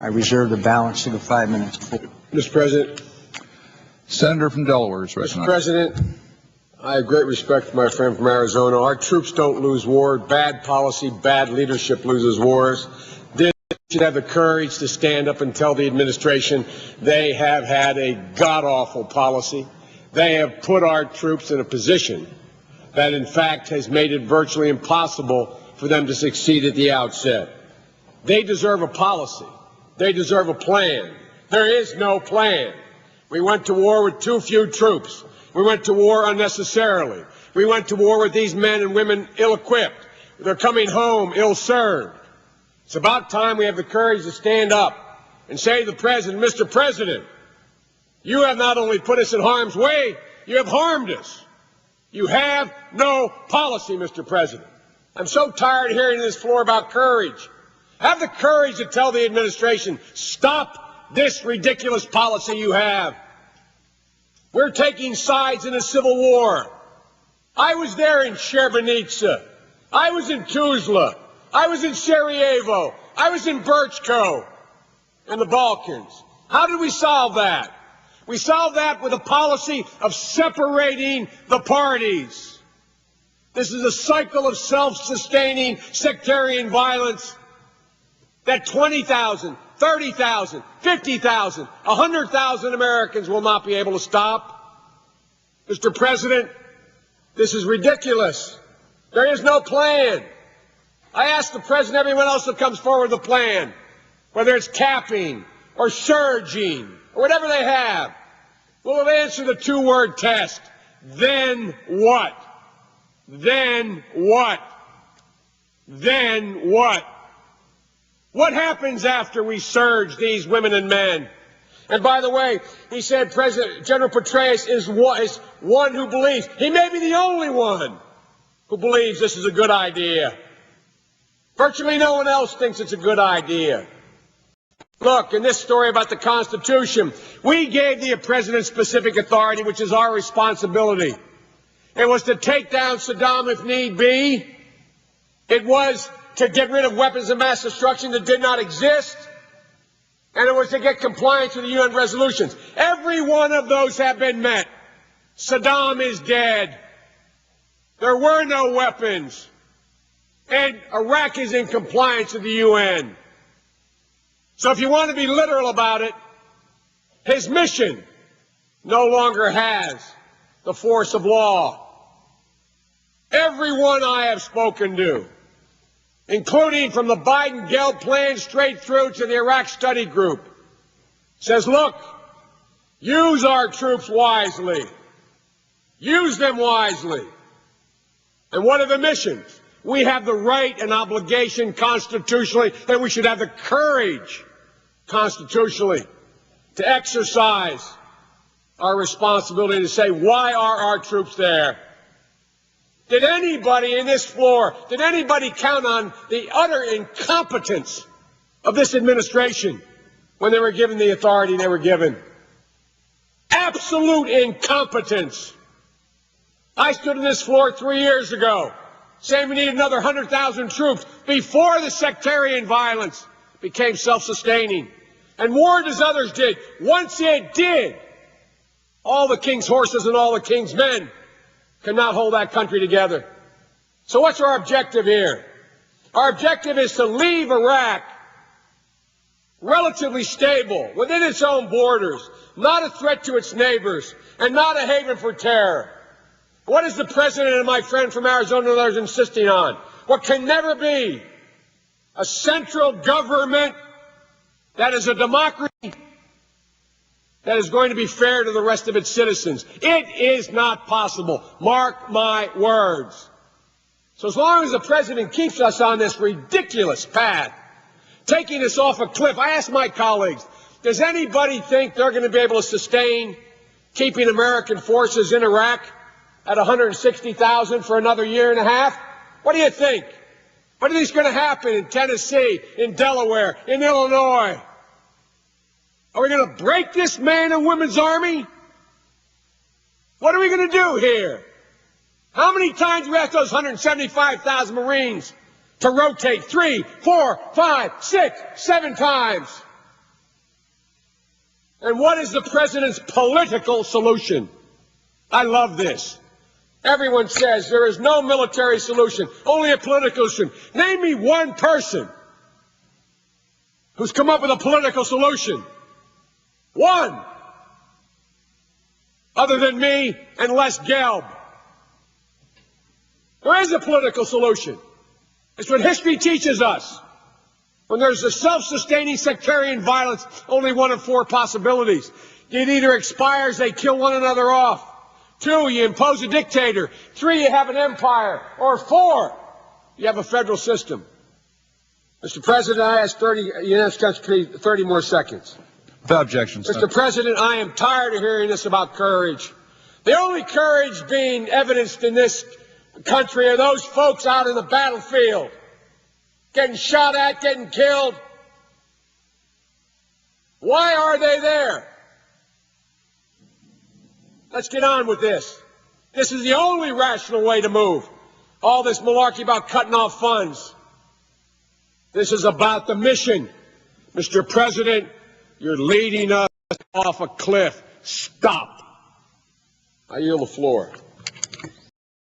I reserve the balance of the 5 minutes. Mr. President. Senator from Delaware is recognized. Mr. President, I have great respect for my friend from Arizona. Our troops don't lose war. Bad policy, bad leadership loses wars. This should have the courage to stand up and tell the administration they have had a god-awful policy. They have put our troops in a position that, in fact, has made it virtually impossible for them to succeed at the outset. They deserve a policy. They deserve a plan. There is no plan. We went to war with too few troops. We went to war unnecessarily. We went to war with these men and women ill-equipped. They're coming home ill-served. It's about time we have the courage to stand up and say to the President, Mr. President, you have not only put us in harm's way, you have harmed us. You have no policy, Mr. President. I'm so tired of hearing this floor about courage. Have the courage to tell the administration, stop this ridiculous policy you have. We're taking sides in a civil war. I was there in Srebrenica. I was in Tuzla. I was in Sarajevo. I was in Brčko in the Balkans. How did we solve that? We solved that with a policy of separating the parties. This is a cycle of self-sustaining sectarian violence that 20,000, 30,000, 50,000, 100,000 Americans will not be able to stop. Mr. President, this is ridiculous. There is no plan. I ask the President, everyone else that comes forward with a plan, whether it's capping or surging or whatever they have, will it answer the two-word test? Then what? Then what? Then what? What happens after we surge these women and men? And by the way, he said General Petraeus is one who believes. He may be the only one who believes this is a good idea. Virtually no one else thinks it's a good idea. Look, in this story about the Constitution, we gave the President specific authority, which is our responsibility. It was to take down Saddam if need be. It was to get rid of weapons of mass destruction that did not exist, and it was to get compliance with the UN resolutions. Every one of those have been met. Saddam is dead. There were no weapons, and Iraq is in compliance with the UN. So if you want to be literal about it, his mission no longer has the force of law. Everyone I have spoken to, including from the Biden-Gelb plan straight through to the Iraq Study Group, says, look, use our troops wisely. Use them wisely. And what are the missions? We have the right and obligation constitutionally, and we should have the courage constitutionally to exercise our responsibility to say, why are our troops there? Did anybody in this floor, did anybody count on the utter incompetence of this administration when they were given the authority they were given? Absolute incompetence. I stood on this floor 3 years ago saying we need another 100,000 troops before the sectarian violence became self-sustaining and warned as others did. Once it did, all the king's horses and all the king's men cannot hold that country together. So what's our objective here? Our objective is to leave Iraq relatively stable within its own borders, not a threat to its neighbors, and not a haven for terror. What is the President and my friend from Arizona and others insisting on? What can never be a central government that is a democracy that is going to be fair to the rest of its citizens. It is not possible. Mark my words. So as long as the President keeps us on this ridiculous path, taking us off a cliff, I ask my colleagues, does anybody think they're going to be able to sustain keeping American forces in Iraq at 160,000 for another year and a half? What do you think? What do you think is going to happen in Tennessee, in Delaware, in Illinois? Are we going to break this man and women's army? What are we going to do here? How many times do we ask those 175,000 Marines to rotate? 3, 4, 5, 6, 7 times. And what is the president's political solution? I love this. Everyone says there is no military solution, only a political solution. Name me one person who's come up with a political solution. One. Other than me and Les Gelb. There is a political solution. It's what history teaches us. When there's a self-sustaining sectarian violence, only one of four possibilities. It either expires, they kill one another off. 2, you impose a dictator. 3, you have an empire. Or 4, you have a federal system. Mr. President, I ask 30 more seconds. Without objection, Mr. President, I am tired of hearing this about courage. The only courage being evidenced in this country are those folks out in the battlefield, getting shot at, getting killed. Why are they there? Let's get on with this. This is the only rational way to move. All this malarkey about cutting off funds. This is about the mission. Mr. President, you're leading us off a cliff. Stop. I yield the floor.